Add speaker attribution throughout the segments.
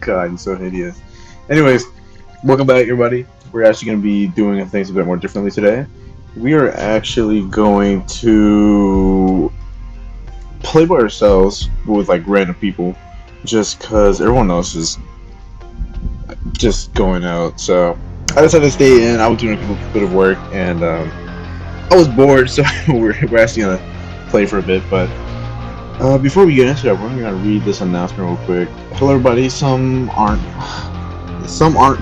Speaker 1: God, you're so hideous. Anyways, welcome back, everybody. We're actually going to be doing things a bit more differently today. We are actually going to play by ourselves with like random people, just because everyone else is just going out. So I decided to stay in. I was doing a bit of work, and I was bored, so we're actually gonna play for a bit. But before we get into that, we're gonna read this announcement real quick. Hello, everybody. Some aren't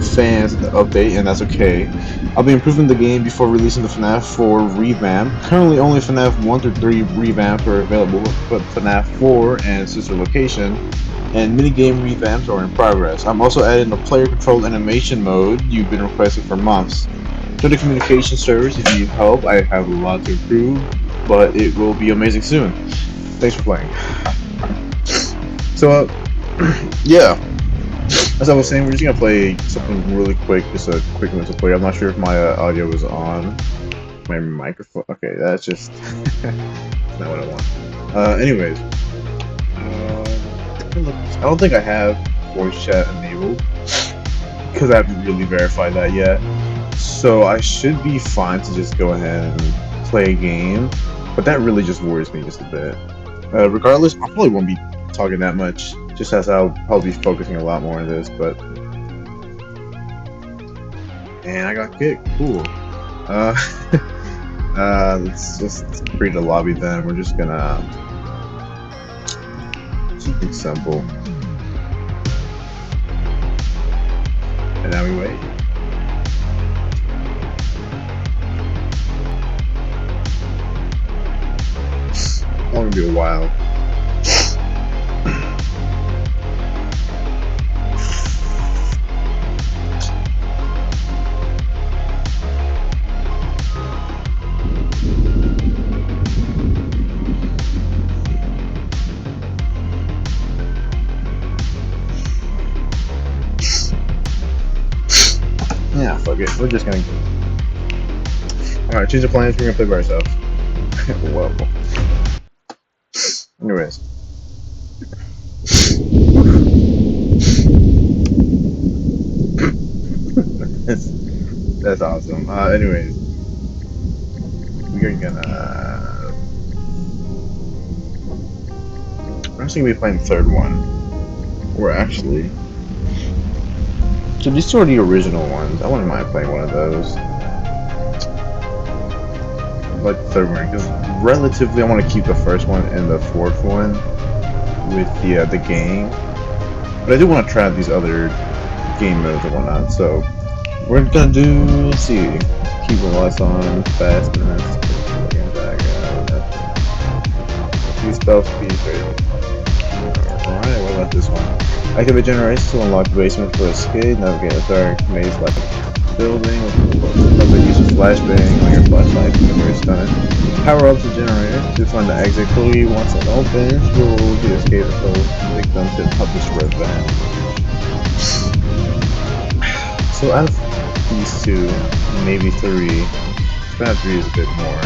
Speaker 1: fans of the update, and that's okay. I'll be improving the game before releasing the FNAF 4 revamp. Currently, only FNAF 1 through 3 revamps are available, but FNAF 4 and Sister Location and minigame revamps are in progress. I'm also adding a player-controlled animation mode you've been requesting for months. To the communication service, if you need help, I have a lot to improve, but it will be amazing soon. Thanks for playing. So, yeah. As I was saying, we're just gonna play something really quick, just a quick mental play. I'm not sure if my audio is on. My microphone. Okay, that's just that's not what I want. Anyways, I don't think I have voice chat enabled because I haven't really verified that yet. So I should be fine to just go ahead and play a game, but that really just worries me just a bit. Regardless, I probably won't be talking that much, just as I'll be focusing a lot more on this. But and I got kicked. Cool. Uh, let's just create a lobby then. We're just gonna something simple, and now we wait. Only be a while. Yeah, fuck it. We're just gonna. Alright, choose the plans. We're gonna play by ourselves. Well. Anyways. that's awesome. Anyways. We're gonna. We're actually gonna be playing the third one. We're actually. So these two are the original ones. I wouldn't mind playing one of those. Like the third one, because relatively I want to keep the first one and the fourth one with the game. But I do want to try out these other game modes and whatnot. So we're gonna do. Let's see. Keep the lights on, fastness, use spell speed. Alright, what about this one? Activate generators to unlock the basement for escape. Navigate a dark maze like building. Use a flashbang on your flashlight to get very stunning. Power up the generator to find the exit clearly. Once it opens, you'll the escape until victims hit publish revenge. So out of these two, maybe three. FNAF 3 is a bit more.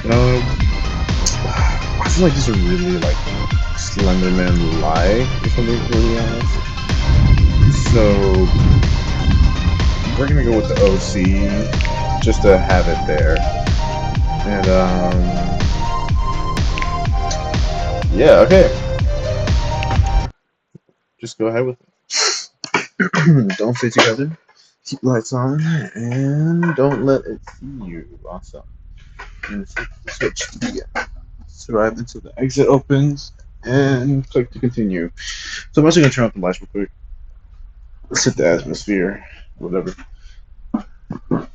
Speaker 1: Well, I feel like these are really like Slenderman-like, if I'm being really honest. So we're gonna go with the OC just to have it there. And yeah, okay. Just go ahead with it. Don't stay together. Keep lights on and don't let it see you. Awesome. And flip the switch to begin. Survive until the exit opens and click to continue. So I'm actually gonna turn off the lights real quick. Set the atmosphere, whatever.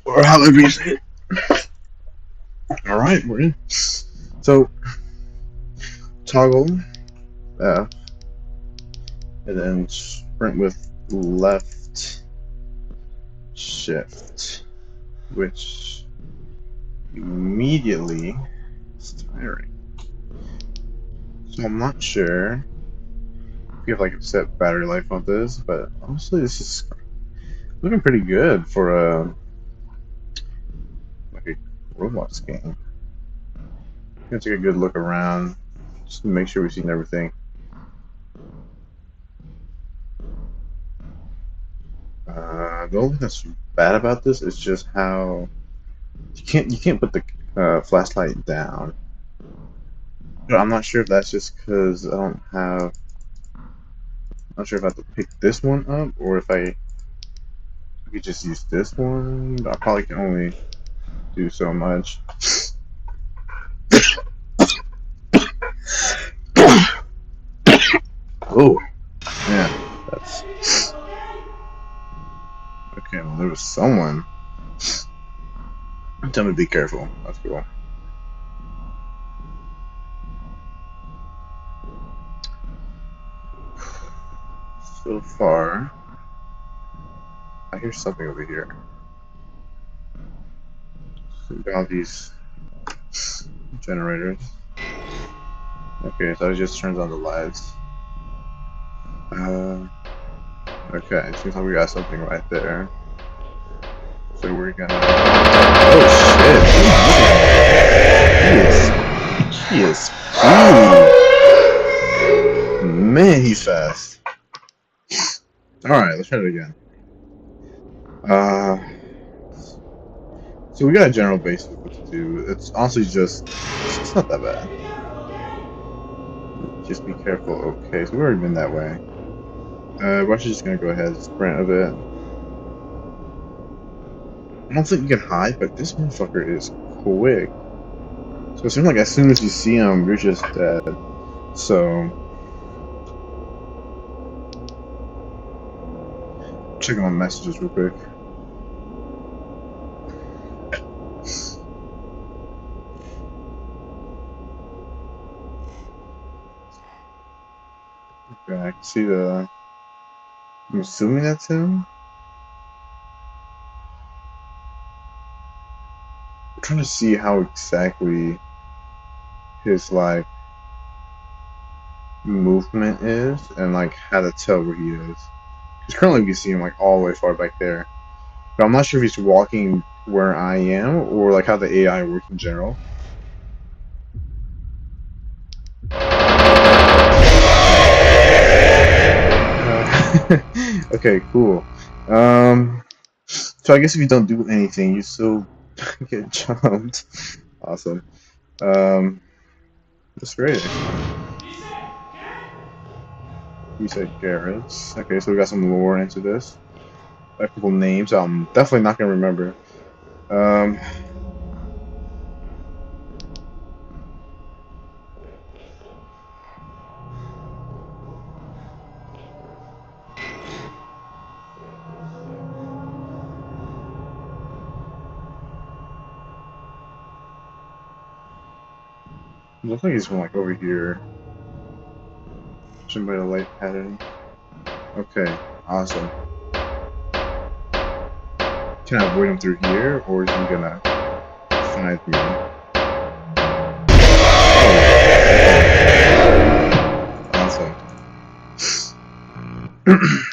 Speaker 1: Or however you say it. Alright, we're in. So toggle F and then sprint with left shift, which immediately is tiring. So I'm not sure if you have like a set battery life on this, but honestly this is looking pretty good for like a Roblox game. I'm gonna take a good look around just to make sure we've seen everything. The only thing that's bad about this is just how you can't put the flashlight down. But I'm not sure if that's just because I don't have. I'm not sure if I have to pick this one up or if I could just use this one. But I probably can only do so much. Oh, yeah, that's okay. Well, there was someone. Tell me to be careful. That's cool. So far, I hear something over here. So we got all these generators. Okay, so it just turns on the lights. Okay, it seems like we got something right there. So we're gonna. Oh shit! He is speedy. Man, he's fast. All right, let's try it again. Uh, so we got a general basic of what to do. It's honestly it's not that bad. Just be careful. Okay, so we've already been that way. We're actually just gonna go ahead and sprint a bit. I don't think you can hide, but this motherfucker is quick. So it seems like as soon as you see him, you're just dead. So checking my messages real quick. Okay, I can see the. I'm assuming that's him. I'm trying to see how exactly his like movement is and like how to tell where he is. Because currently we can see him like all the way far back there. But I'm not sure if he's walking where I am or like how the AI works in general. Okay, cool. So I guess if you don't do anything, you still get jumped. Awesome. That's great. You said Garrett. Okay, so we got some lore into this. A couple names I'm definitely not gonna remember. Um, looks like he's from like over here. Judging by the light pattern. Okay, awesome. Can I avoid him through here, or is he gonna find me? Awesome. I'm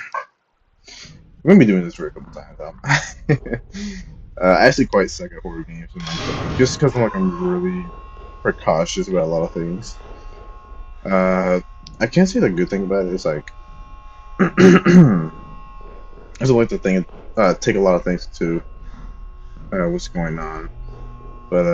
Speaker 1: gonna be doing this for a couple times. I actually quite suck at horror games, just because I'm really precautious about a lot of things. I can't say the good thing about it is like I just like to think take a lot of things to what's going on, but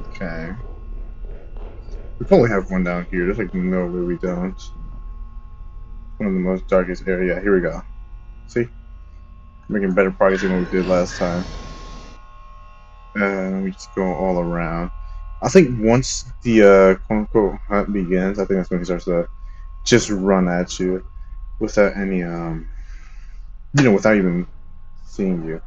Speaker 1: okay. We probably have one down here. There's like no way we don't. One of the most darkest area. Here we go. See, making better progress than what we did last time. We just go all around. I think once the quote unquote hunt begins, I think that's when he starts to just run at you without any without even seeing you.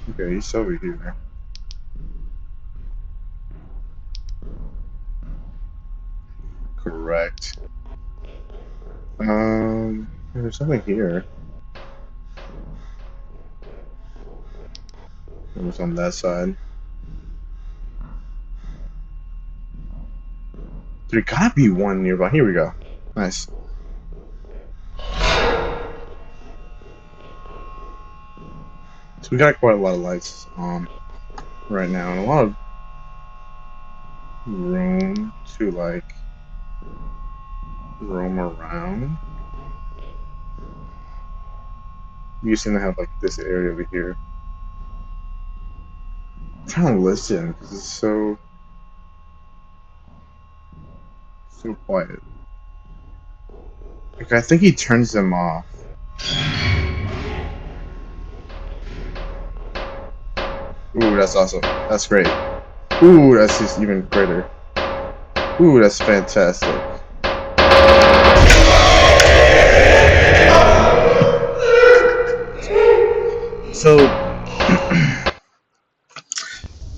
Speaker 1: Okay, he's over here. Correct. There's something here. It was on that side. There gotta be one nearby. Here we go. Nice. So we got quite a lot of lights on right now, and a lot of room to like roam around. You seem to have like this area over here. I'm trying to listen because it's so quiet. Like I think he turns them off. Ooh, that's awesome. That's great. Ooh, that's just even greater. Ooh, that's fantastic. So,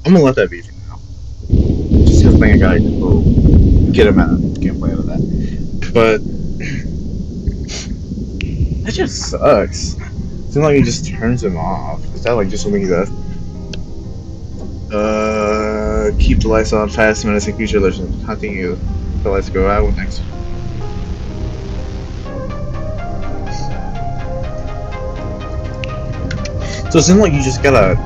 Speaker 1: I'm gonna let that be for now. Just because I think I gotta go get him out of gameplay out of that. But that just sucks. Seems like he just turns him off. Is that like just something he does? Keep the lights on, fast, menacing future legends. Hunting you. The lights go out. What next? So it seems like you just gotta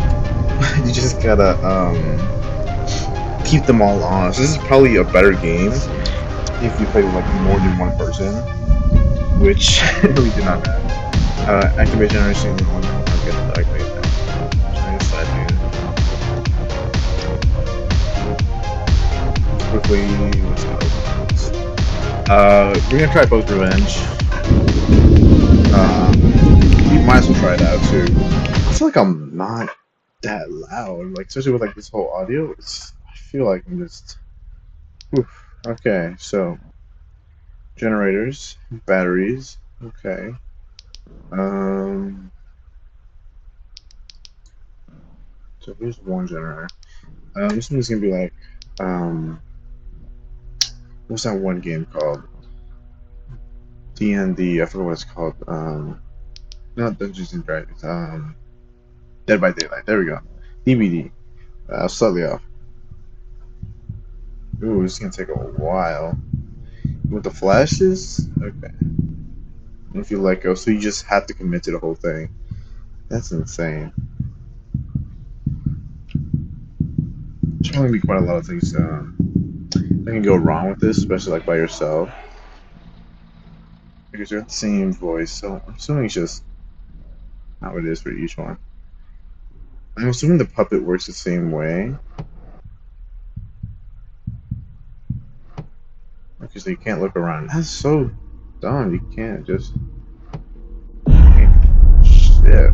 Speaker 1: keep them all on. So this is probably a better game if you play with like more than one person, which we did not have. Activate generation one. Okay, activate that. Quickly, let's go. We're gonna try both revenge. We might as well try it out too. I feel like I'm not that loud, like especially with like this whole audio. I feel like I'm just. Oof. Okay, so generators, batteries. Okay. So here's one generator. This one's gonna be like, what's that one game called? D&D. I forget what it's called. Not Dungeons and Dragons. Dead by Daylight. There we go. DVD. Slightly off. Ooh, this is gonna take a while. With the flashes? Okay. If you let go, so you just have to commit to the whole thing. That's insane. There's probably be quite a lot of things that can go wrong with this, especially like by yourself. Because you're the same voice, so I'm assuming it's just how it is for each one. I'm assuming the puppet works the same way. Okay, so you can't look around. That's so dumb. You can't just. Shit.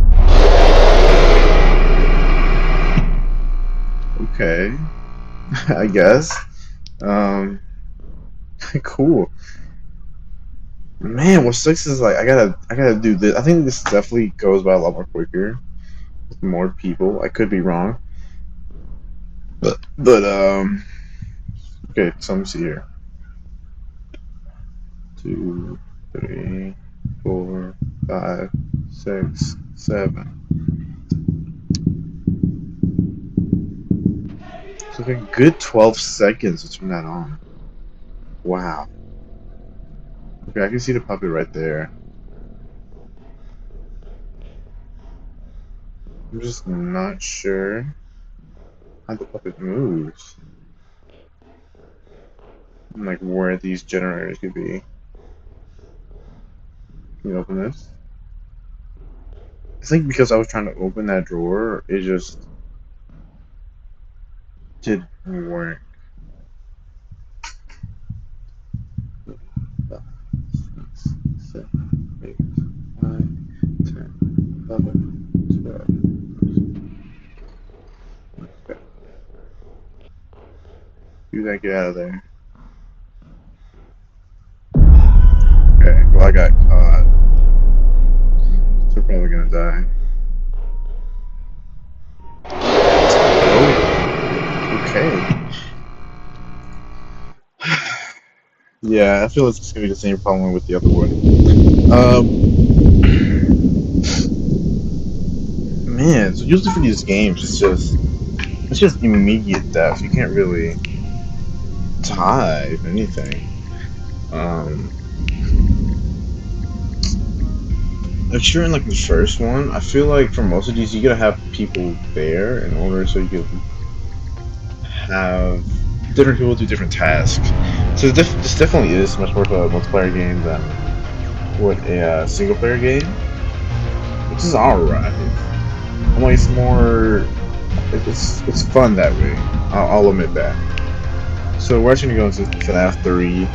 Speaker 1: Okay. I guess. Cool. Man, what sucks is like I gotta do this. I think this definitely goes by a lot more quicker with more people. I could be wrong, but okay. So let me see here. 2, 3, 4, 5, 6, 7. So like a good 12 seconds to turn that on. Wow. Okay, I can see the puppet right there. I'm just not sure how the puppet moves. And like where these generators could be. Can you open this? I think because I was trying to open that drawer, it just didn't work. 5, 6, 7, 8, 9, 10, 11, 12. Okay. You gotta get out of there. Okay, well I got caught. So we're probably gonna die. Oh, okay. Yeah, I feel it's gonna be the same problem with the other one. Man, so usually for these games, it's just immediate death. You can't really tie, if anything. Um, like sure, in like the first one, I feel like for most of these, you gotta have people there in order so you could have different people do different tasks. So this definitely is much more of a multiplayer game than what a single player game, which is alright. I'm like it's more, it's fun that way. I'll admit that. So we're actually gonna go into FNAF 3,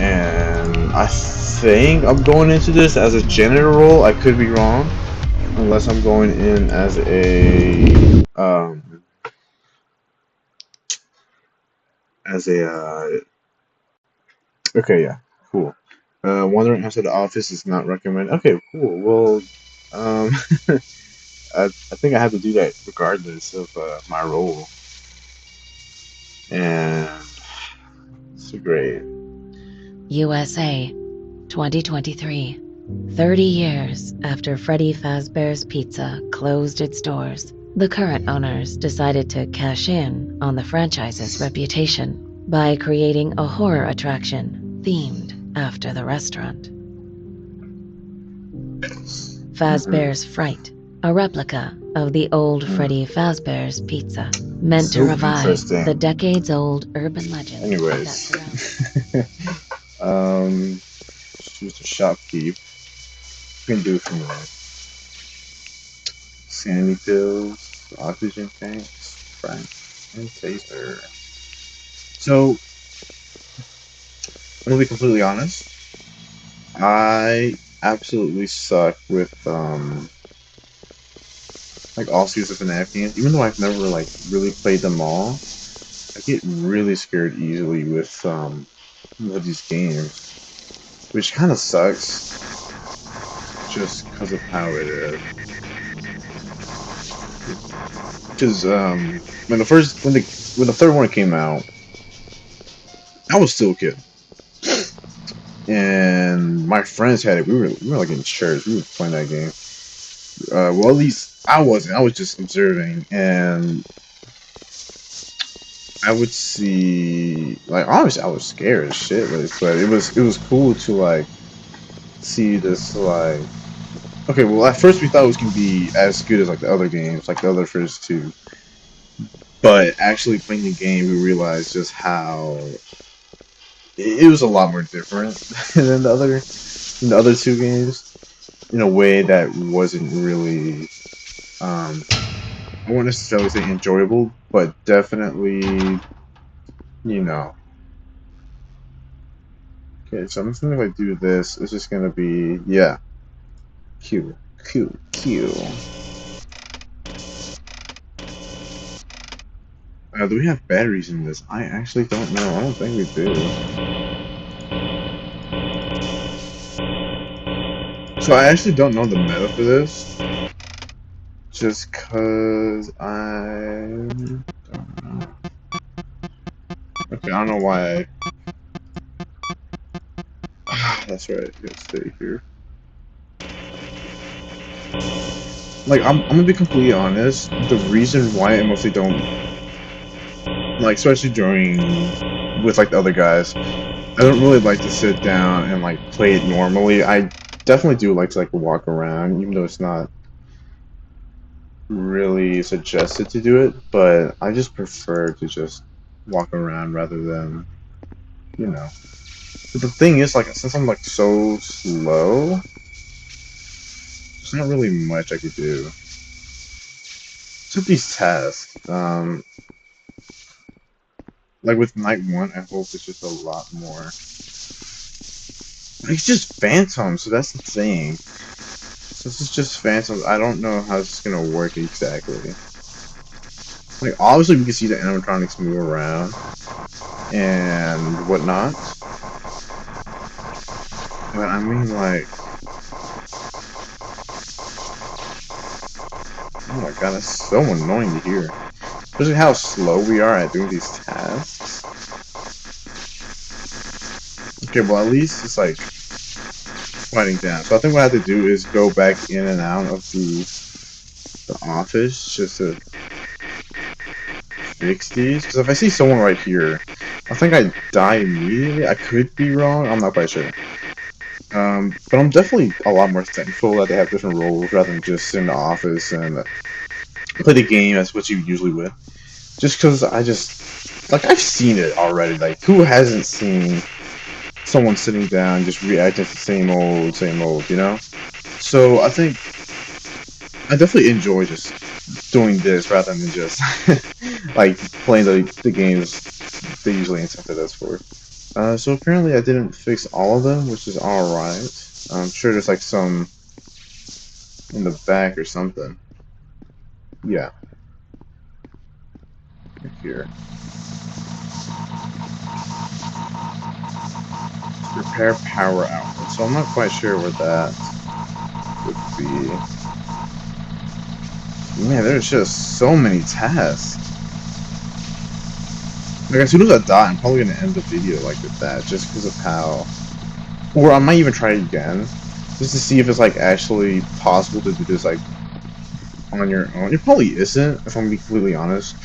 Speaker 1: and I think I'm going into this as a janitor role. I could be wrong, unless I'm going in as a as a okay, yeah, cool. Wandering outside the office is not recommended. Okay, cool. Well, um, I think I have to do that regardless of my role, and it's great.
Speaker 2: USA, 2023. 30 years after Freddy Fazbear's Pizza closed its doors, the current owners decided to cash in on the franchise's reputation by creating a horror attraction themed after the restaurant. Fazbear's Fright, a replica of the old Freddy Fazbear's Pizza, meant to
Speaker 1: So
Speaker 2: revive the
Speaker 1: interesting.
Speaker 2: decades-old urban legend that
Speaker 1: Anyways,
Speaker 2: surrounded.
Speaker 1: choose the shopkeep. You can do from there. Sandy pills, oxygen tanks, frank, and taser. So, I'm gonna be completely honest. I absolutely suck with like all series of FNAF games. Even though I've never like really played them all, I get really scared easily with these games, which kind of sucks just because of how it is. Because when the third one came out, I was still a kid, and my friends had it. We were like in church. We were playing that game. Well, at least I wasn't. I was just observing, and I would see like obviously I was scared as shit, like, but it was cool to like see this like. Okay, well at first we thought it was gonna be as good as like the other games, like the other first two. But actually playing the game, we realized just how it was a lot more different than the other two games in a way that wasn't really I won't necessarily say enjoyable, but definitely you know. Okay, so I'm just gonna like do this. It's just gonna be yeah, Q, Q, Q. Do we have batteries in this? I actually don't know. I don't think we do. So I actually don't know the meta for this. Just cause I don't know. Okay, I don't know why. That's right. You gotta stay here. Like I'm gonna be completely honest. The reason why I mostly don't like, especially during with like the other guys, I don't really like to sit down and like play it normally. I definitely do like to like walk around, even though it's not really suggested to do it. But I just prefer to just walk around rather than, you know. But the thing is, like, since I'm like so slow, there's not really much I could do. Except these tasks. Like with night one, I hope it's just a lot more. Like, it's just phantoms, so that's the thing. This is just phantoms. I don't know how it's gonna work exactly. Like, obviously, we can see the animatronics move around and whatnot. But I mean, like, oh my god, that's so annoying to hear. Especially how slow we are at doing these tasks. Okay, well, at least it's like quieting down. So I think what I have to do is go back in and out of the office just to fix these. Because if I see someone right here, I think I die immediately. I could be wrong. I'm not quite sure. But I'm definitely a lot more thankful that they have different roles rather than just sit in the office and play the game as what you usually would. Just because I just like I've seen it already. Like who hasn't seen someone sitting down just reacting to the same old, you know? So I think I definitely enjoy just doing this rather than just like playing the games they usually intended us for. So apparently I didn't fix all of them, which is alright. I'm sure there's like some in the back or something. Yeah, right here. Repair power outlet. So I'm not quite sure what that would be. Man, there's just so many tasks. Like as soon as I die, I'm probably gonna end the video like with that, just because of how. Or I might even try it again, just to see if it's like actually possible to do this like on your own. It probably isn't, if I'm gonna be completely honest,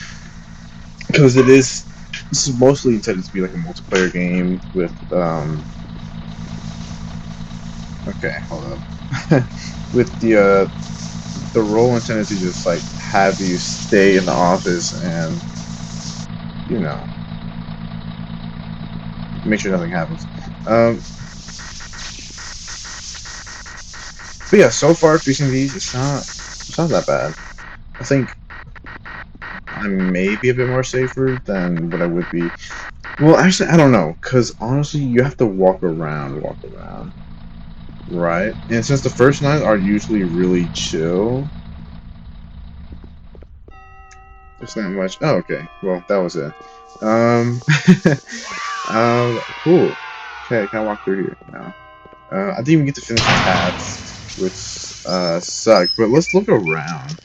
Speaker 1: because it is. This is mostly intended to be like a multiplayer game with Okay, hold up. With the role intended to just like have you stay in the office and you know make sure nothing happens. Um, but yeah, so far fixing these, it's not that bad. I think I may be a bit more safer than what I would be. Well, actually, I don't know, cause honestly, you have to walk around, right? And since the first night are usually really chill, there's not much. Oh, okay. Well, that was it. Um, cool. Okay, can I walk through here now? I didn't even get to finish the task, which sucked. But let's look around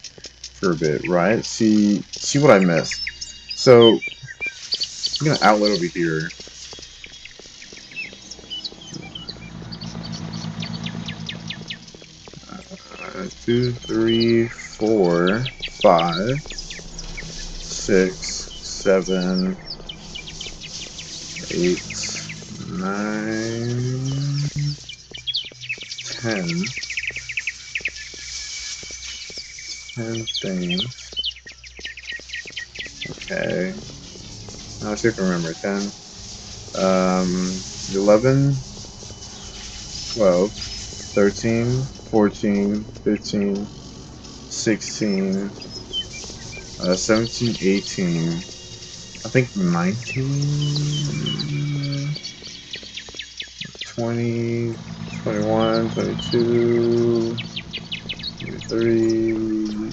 Speaker 1: for a bit, right? See what I missed. So I'm gonna outlet over here. 2, 3, 4, 5, 6, 7, 8, 9, 10. 10 things. Okay. Now let's see if I remember. 10, 11, 12, 13, 14, 15, 16, 17, 18, I think 19, 20, 21, 22, 23,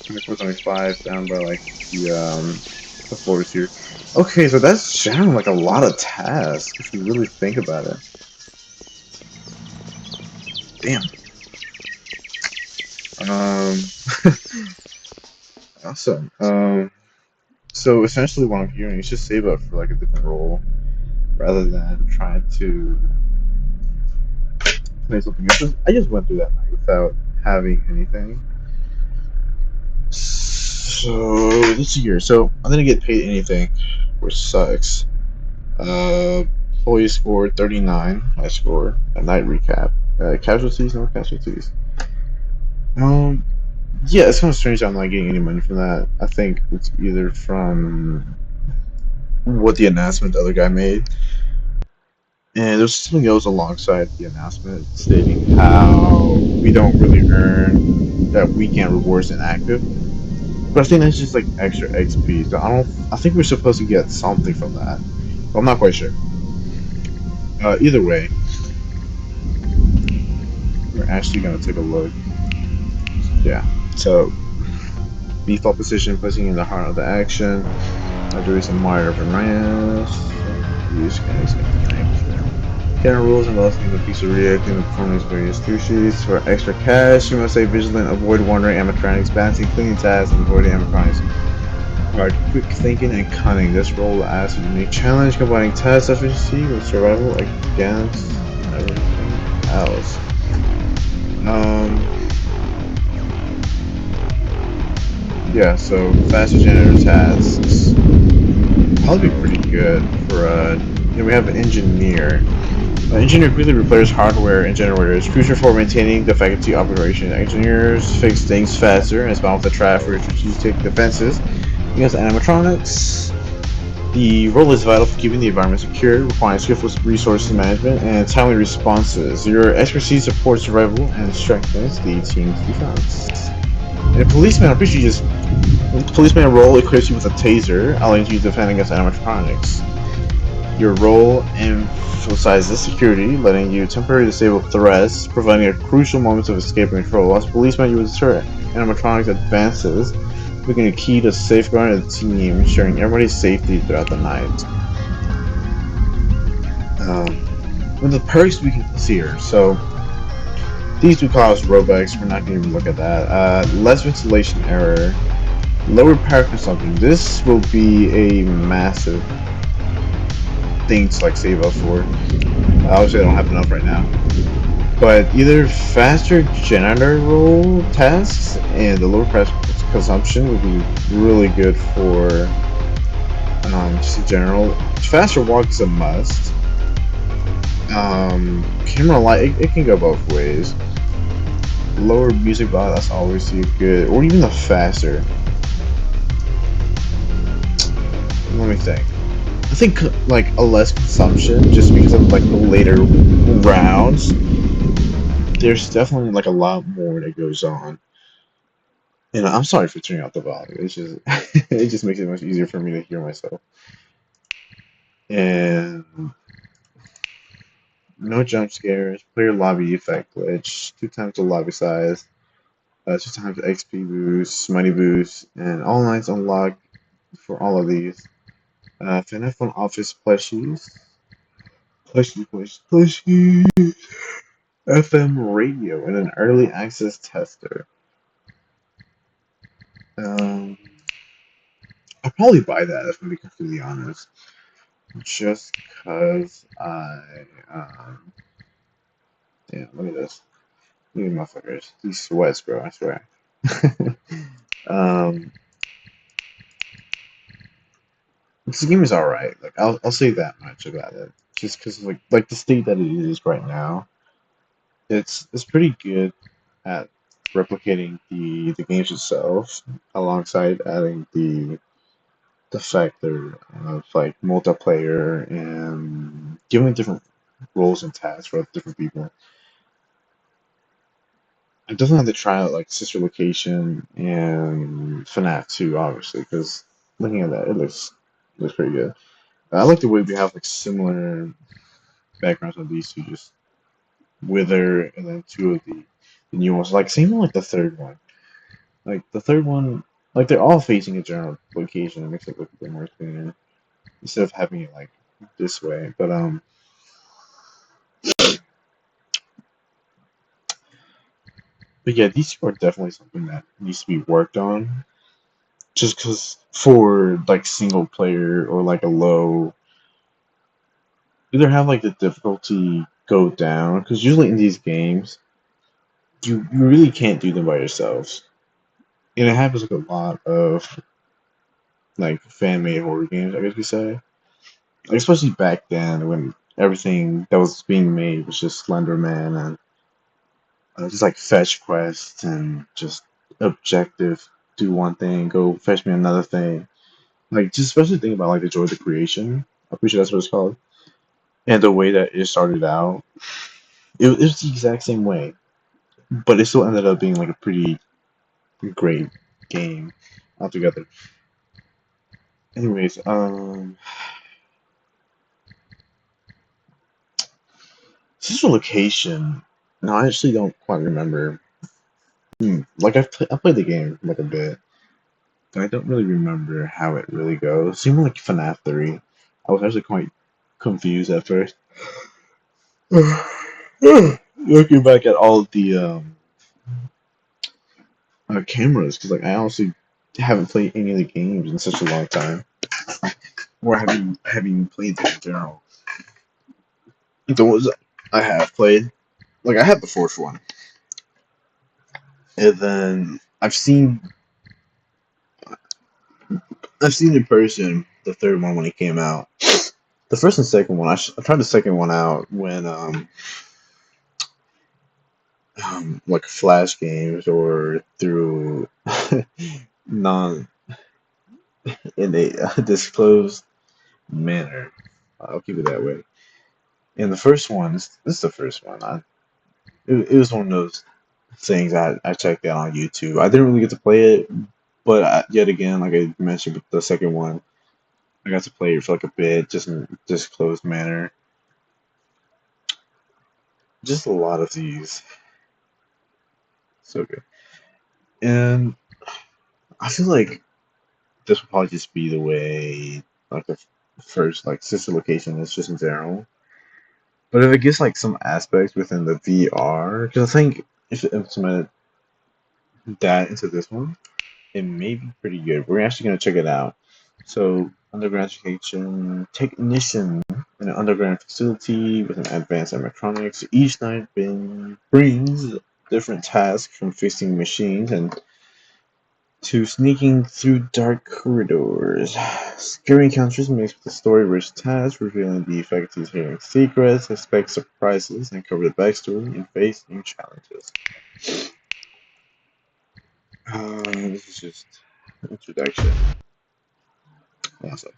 Speaker 1: 24, 25, down by like the floors here. Okay, so that's sounding like a lot of tasks if you really think about it. Damn. Um, awesome. So essentially what I'm hearing is just save up for like a different role rather than trying to play something else. I just went through that night without having anything. So let's see here. So I didn't get paid anything, which sucks. Employee scored 39. I scored a night recap. Casualties, no casualties. Um, yeah, it's kind of strange that I'm not getting any money from that. I think it's either from what the announcement the other guy made, and there's something else alongside the announcement stating how we don't really earn that weekend rewards in active. But I think that's just like extra XP. So I don't. I think we're supposed to get something from that. But I'm not quite sure. Either way, we're actually gonna take a look. Yeah. So default position, placing in the heart of the action. There is a minor minus. Use guys General rules involving the pizzeria, clean the performance various sushis. For extra cash, you must stay vigilant, avoid wandering animatronics, balancing cleaning tasks, and avoiding animatronics. Alright, quick thinking and cunning. This role will ask a unique challenge, combining task efficiency with survival against everything else. Yeah, so faster janitor tasks. probably be pretty good for we have an engineer. Engineer quickly repairs hardware and generators, crucial for maintaining the faculty operation. Engineers fix things faster and respond with the trap for strategic defenses. Against animatronics, the role is vital for keeping the environment secure, requiring skillful resource management and timely responses. Your expertise supports survival and strengthens the team's defense. And a policeman, I'm pretty sure you just policeman role equips you with a taser, allowing you to defend against animatronics. Your role emphasizes security, letting you temporarily disable threats, providing a crucial moment of escape and control. As a policeman, you will deter animatronics advances, making it key to safeguarding the team, ensuring everybody's safety throughout the night. With the perks we can see here, so these do cause rollbacks. We're not going to even look at that. Less ventilation error, lower power consumption. This will be a massive thing to like save up for. Obviously, I don't have enough right now. But either faster generator roll tasks and the lower price consumption would be really good for just in general. Faster walk is a must. Camera light, it can go both ways. Lower music volume, that's always good, or even the faster. Let me think. I think like a less consumption, just because of like the later rounds. There's definitely like a lot more that goes on. And I'm sorry for turning off the volume. It's just it just makes it much easier for me to hear myself. And no jump scares, player lobby effect glitch, 2 times the lobby size, 2 times XP boost, money boost, and all nights unlocked for all of these. FNAF on Office plushies, plushies, FM radio, and an early access tester. Um, I'll probably buy that if I'm being completely honest. Just cause damn, look at this. Look at motherfuckers. These sweats, bro, I swear. um, this game is alright. Like, I'll say that much about it. Just cause, like the state that it is right now, it's pretty good at replicating the games itself, alongside adding the factor of like multiplayer and giving different roles and tasks for different people. I definitely have to try out like Sister Location and FNAF 2, obviously, because looking at that, it looks pretty good. I like the way we have like similar backgrounds on these two, just Wither and then two of the new ones. Like same like the third one. Like the third one, like they're all facing a general location. It makes it look a bit more cleaner instead of having it like this way. But yeah, these two are definitely something that needs to be worked on. Just because for like single player or like a low, either have like the difficulty go down because usually in these games you really can't do them by yourselves, and it happens like a lot of like fan made horror games, I guess we say, like, especially back then when everything that was being made was just Slenderman and just like fetch quests and just objective, do one thing, go fetch me another thing. Like just especially think about like the joy of the creation. I'm pretty sure that's what it's called. And the way that it started out, it was the exact same way, but it still ended up being like a pretty great game altogether. Anyways, Central Location. No, I actually don't quite remember. Like I played the game like a bit, but I don't really remember how it really goes. It seemed like FNAF 3. I was actually quite confused at first. Looking back at all the cameras, because like I honestly haven't played any of the games in such a long time, or haven't even played them in general. The ones I have played, like I have the fourth one, and then I've seen in person the third one when it came out. The first and second one, I tried the second one out when like Flash games or through non in a disclosed manner. I'll keep it that way. And the first one, this is the first one. It was one of those things I checked out on YouTube. I didn't really get to play it, but yet again, like I mentioned with the second one, I got to play it for like a bit, just in a disclosed manner. Just a lot of these. So good. And I feel like this will probably just be the way, like the first like sister location is just in general. But if it gets like some aspects within the VR, because I think if it implemented that into this one, it may be pretty good. We're actually gonna check it out. So underground education technician in an underground facility with an advanced electronics. Each night brings different tasks from fixing machines and to sneaking through dark corridors. Scary encounters mixed with story-rich tasks, revealing the effects hidden secrets, expect surprises, and cover the backstory and face new challenges. This is just introduction. Awesome.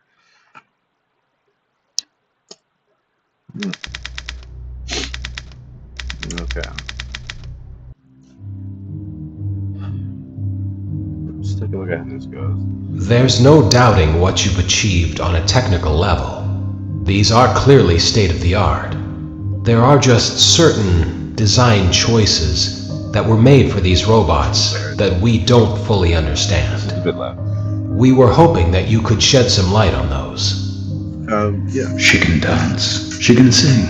Speaker 1: Okay. Let's take a look at how this goes.
Speaker 3: There's no doubting what you've achieved on a technical level. These are clearly state-of-the-art. There are just certain design choices that were made for these robots that we don't fully understand.
Speaker 1: A bit loud.
Speaker 3: We were hoping that you could shed some light on those.
Speaker 1: Yeah.
Speaker 4: She can dance. She can sing.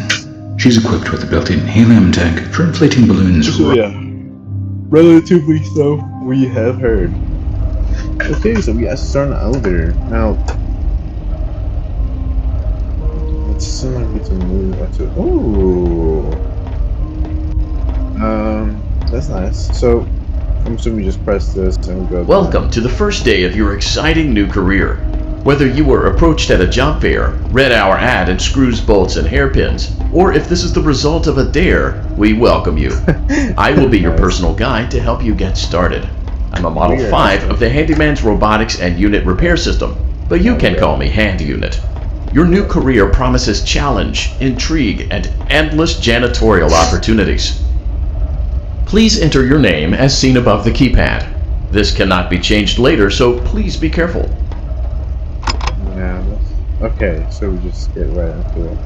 Speaker 4: She's equipped with a built-in helium tank for inflating balloons.
Speaker 1: So yeah, relatively so, we have heard. Okay, so we got to start an elevator. Now, it seems like we need to move up to. Ooh. That's nice. So, I'm assuming we just press this and we go.
Speaker 5: Welcome to the first day of your exciting new career. Whether you were approached at a job fair, read our ad and screws, bolts, and hairpins, or if this is the result of a dare, we welcome you. I will be your personal guide to help you get started. I'm a Model 5 of the Handyman's Robotics and Unit Repair System, but you can call me Hand Unit. Your new career promises challenge, intrigue, and endless janitorial opportunities. Please enter your name as seen above the keypad. This cannot be changed later, so please be careful.
Speaker 1: Yeah, okay, so we just get right into it.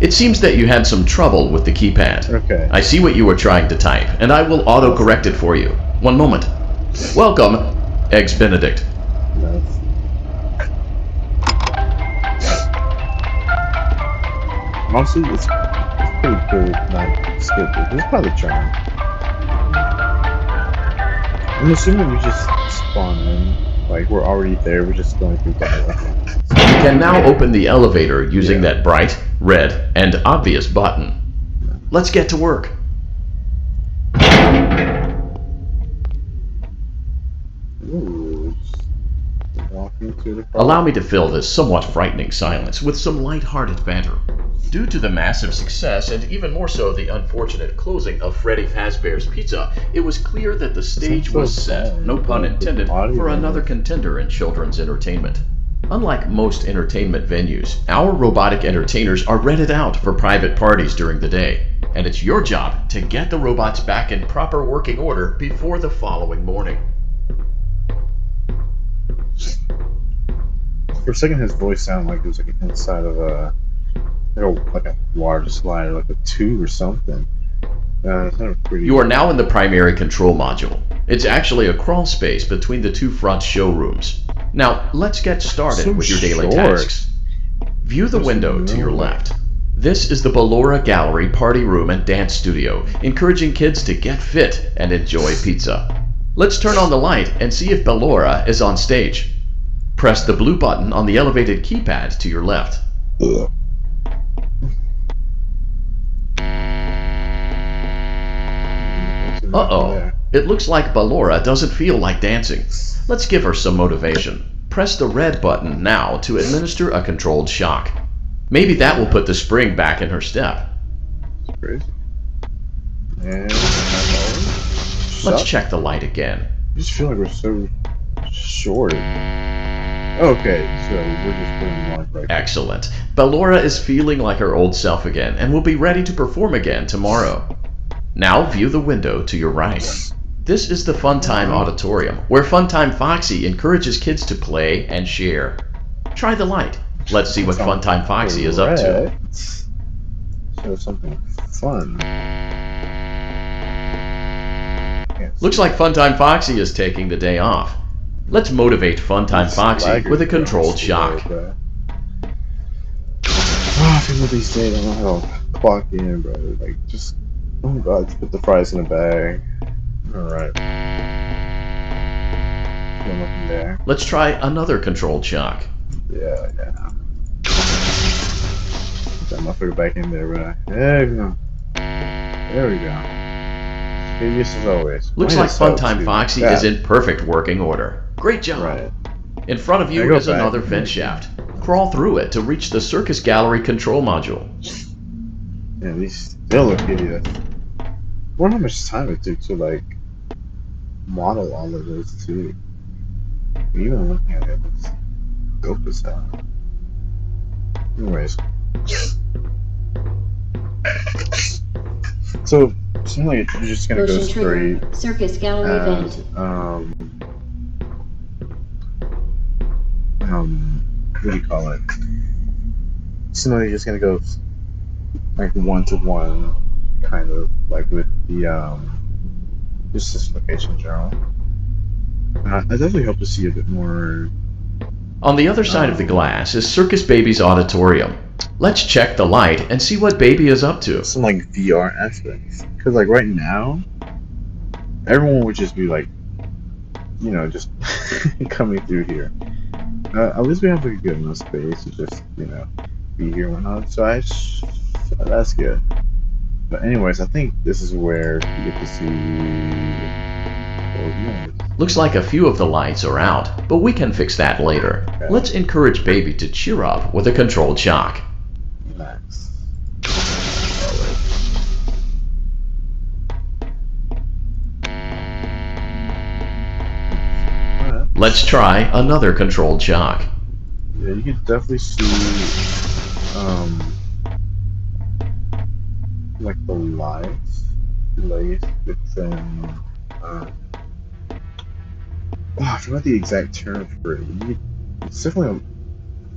Speaker 5: It seems that you had some trouble with the keypad.
Speaker 1: Okay.
Speaker 5: I see what you were trying to type, and I will auto-correct it for you. One moment. Welcome, Eggs Benedict.
Speaker 1: Nice. Honestly, it's pretty cool not skip it. It's probably charm. I'm assuming we just spawn in. Like, we're already there, we're just going through that.
Speaker 5: You can now open the elevator using that bright, red, and obvious button. Let's get to work.
Speaker 1: Ooh, walking through the
Speaker 5: Allow me to fill this somewhat frightening silence with some light-hearted banter. Due to the massive success, and even more so the unfortunate closing of Freddy Fazbear's Pizza, it was clear that the stage was set, no pun intended, for another contender in children's entertainment. Unlike most entertainment venues, our robotic entertainers are rented out for private parties during the day, and it's your job to get the robots back in proper working order before the following morning.
Speaker 1: For a second, his voice sounded like it was like inside of like a water slide, or like a tube or something. Pretty.
Speaker 5: You are now in the primary control module. It's actually a crawl space between the two front showrooms. Now, let's get started with your daily tasks. View the window to your left. This is the Ballora Gallery Party Room and Dance Studio, encouraging kids to get fit and enjoy pizza. Let's turn on the light and see if Ballora is on stage. Press the blue button on the elevated keypad to your left. Uh-oh. It looks like Ballora doesn't feel like dancing. Let's give her some motivation. Press the red button now to administer a controlled shock. Maybe that will put the spring back in her step.
Speaker 1: It's crazy. And
Speaker 5: Let's check the light again.
Speaker 1: I just feel like we're so short. Okay, so we're just putting them on right.
Speaker 5: Excellent. Bellora is feeling like her old self again and will be ready to perform again tomorrow. Now view the window to your right. This is the Funtime Auditorium, where Funtime Foxy encourages kids to play and share. Try the light. Let's see what Funtime Foxy is up to.
Speaker 1: So something fun.
Speaker 5: Looks like Funtime Foxy is taking the day off. Let's motivate Funtime Foxy with a controlled shock.
Speaker 1: I feel these days I don't know how to clock in, bro. Like, just, oh god, just put the fries in a bag. Alright. Nothing there.
Speaker 5: Let's try another controlled shock.
Speaker 1: Yeah. Put that motherfucker back in there, bro. There we go. There we go. Serious as always.
Speaker 5: Looks like Funtime Foxy is in perfect working order. Great job.
Speaker 1: Right.
Speaker 5: In front of you is another vent shaft. Crawl through it to reach the Circus Gallery control module.
Speaker 1: Yeah, these still look hideous. I wonder how much time it took to, like, model all of those, too. Even looking at it, it's dope as hell. Anyways. So, it seems like you're just gonna go straight
Speaker 2: Circus Gallery
Speaker 1: as, what do you call it? So you're just gonna go like one-to-one, kind of like with the just this location in general. I definitely hope to see a bit more.
Speaker 5: On the other side of the glass is Circus Baby's auditorium. Let's check the light and see what Baby is up to.
Speaker 1: Some like VR aspects, because like right now, everyone would just be like, you know, just coming through here. At least we have like a good enough space to just, you know, be here and whatnot. So that's good. But anyways, I think this is where you get to see.
Speaker 5: Looks like a few of the lights are out, but we can fix that later.
Speaker 1: Okay.
Speaker 5: Let's encourage Baby to cheer up with a controlled shock.
Speaker 1: Nice.
Speaker 5: Let's try another controlled shock.
Speaker 1: Yeah, you can definitely see, like the lights placed within, I forgot the exact term for it. It's definitely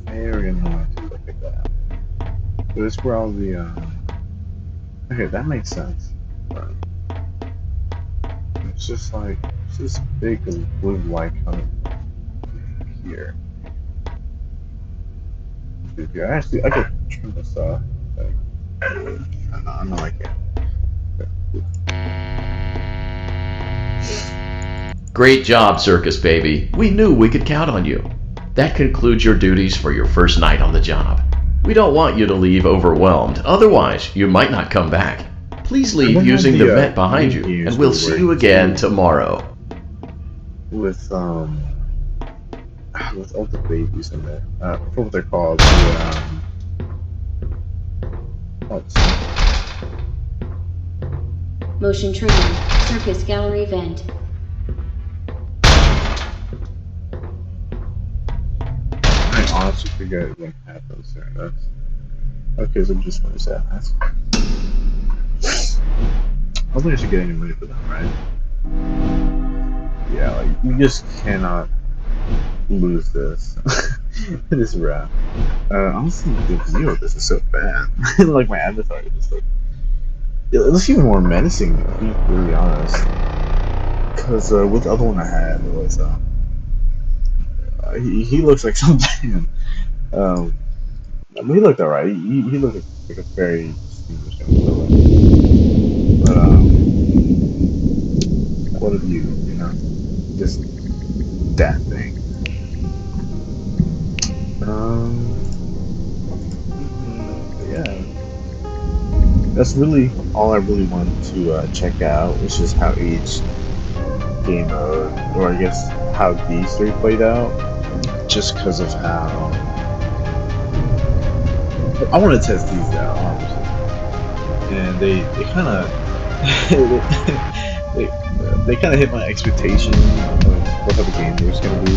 Speaker 1: very annoying to look at that. But it's where all the, okay, that makes sense. Right. It's just like, it's this big blue light coming from here. Actually, I could trim this off. Like, I'm not like it.
Speaker 5: Great job, Circus Baby. We knew we could count on you. That concludes your duties for your first night on the job. We don't want you to leave overwhelmed, otherwise you might not come back. Please leave using the vent behind you, and we'll see you again tomorrow.
Speaker 1: With all the babies in there. I forget what they're called.
Speaker 2: Motion trigger. Circus Gallery vent.
Speaker 1: I honestly forget what happens there. That's okay. So I'm just finished that. I don't think I should get any money for them, right? Yeah, like you just cannot lose this. It is rap. Honestly, the view of this is so bad. Like my avatar is just like, it looks even more menacing, to be really honest. Because with the other one I had, it was he looks like something. I mean, he looked alright. He looked like a very distinguished young fella. But what of you? You know, just that thing. Yeah. That's really all I really wanted to check out, which is how each game mode, or I guess how these three played out. just because of how I want to test these out, obviously, and they kind of they kind of hit my expectation of what type of game there's gonna be,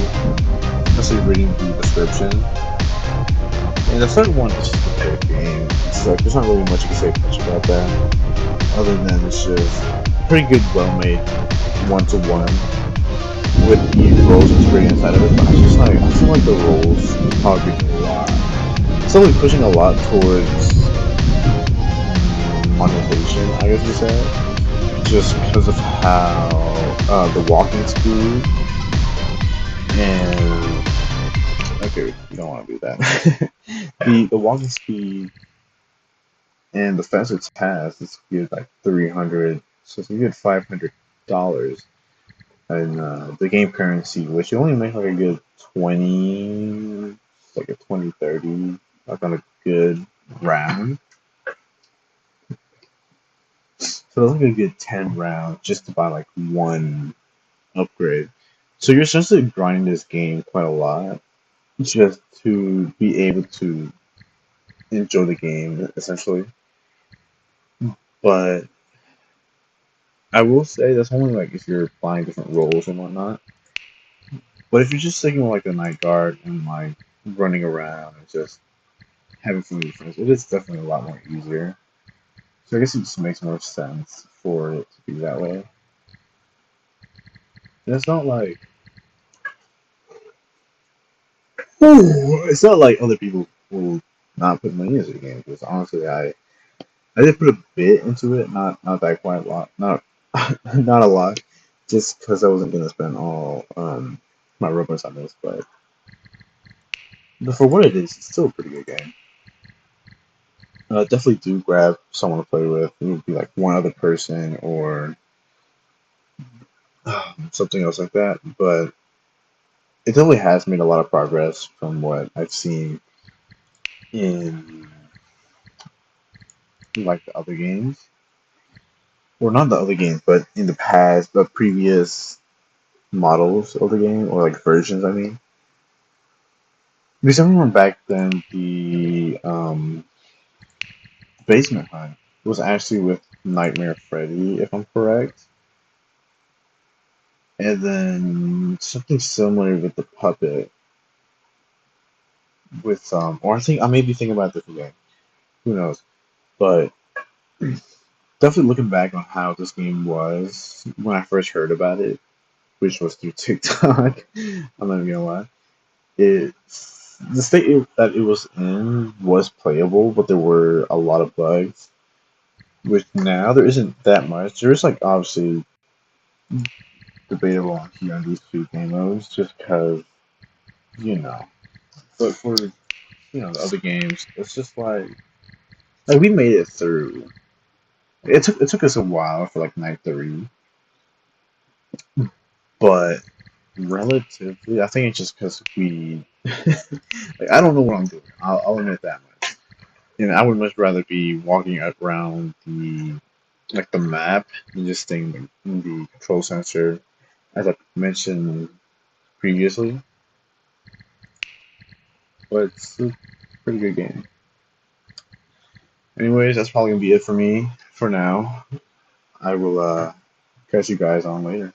Speaker 1: especially reading the description. And the third one is just a great game. It's like there's not really much you can say much about that, other than it's just pretty good, well-made one-to-one with the roles integrated inside of it. But I feel like the roles probably a lot. It's only pushing a lot towards monetization, I guess you say, just because of how the walking speed and okay, you don't want to do that. The walking speed and the faster task is good like 300, so it's a good $500 and the game currency, which you only make like a good 20, like a 20-30, like on a good round. So it's like a good 10 rounds just to buy like one upgrade. So you're essentially grinding this game quite a lot just to be able to enjoy the game, essentially. But I will say that's only like if you're buying different roles and whatnot. But if you're just sticking with like the night guard and like running around and just having fun with your friends, it is definitely a lot more easier. So I guess it just makes more sense for it to be that way. And it's not like other people will not put money into the game. Because honestly, I did put a bit into it, not that quite a lot, not not a lot, just because I wasn't gonna spend all my Robux on this. But for what it is, it's still a pretty good game. Definitely do grab someone to play with. It would be like one other person or something else like that. But it definitely has made a lot of progress from what I've seen in like the other games, or not the other games, but in the past, the previous models of the game or like versions. I mean, because I remember back then the basement hunt was actually with Nightmare Freddy, if I'm correct, and then something similar with the puppet with or I think I may be thinking about a different game. Who knows? But definitely looking back on how this game was when I first heard about it, which was through TikTok. I'm not even gonna lie. It the state that it was in was playable, but there were a lot of bugs. Which now there isn't that much. There is like obviously debatable on here on these two game modes, just because you know. But for the other games, it's just like we made it through. It took us a while for like night three, but relatively, I think it's just because we like I don't know what I'm doing. I'll admit that much. And I would much rather be walking around the map than just staying in the control center, as I mentioned previously. But it's a pretty good game. Anyways, that's probably gonna be it for me for now. I will catch you guys on later.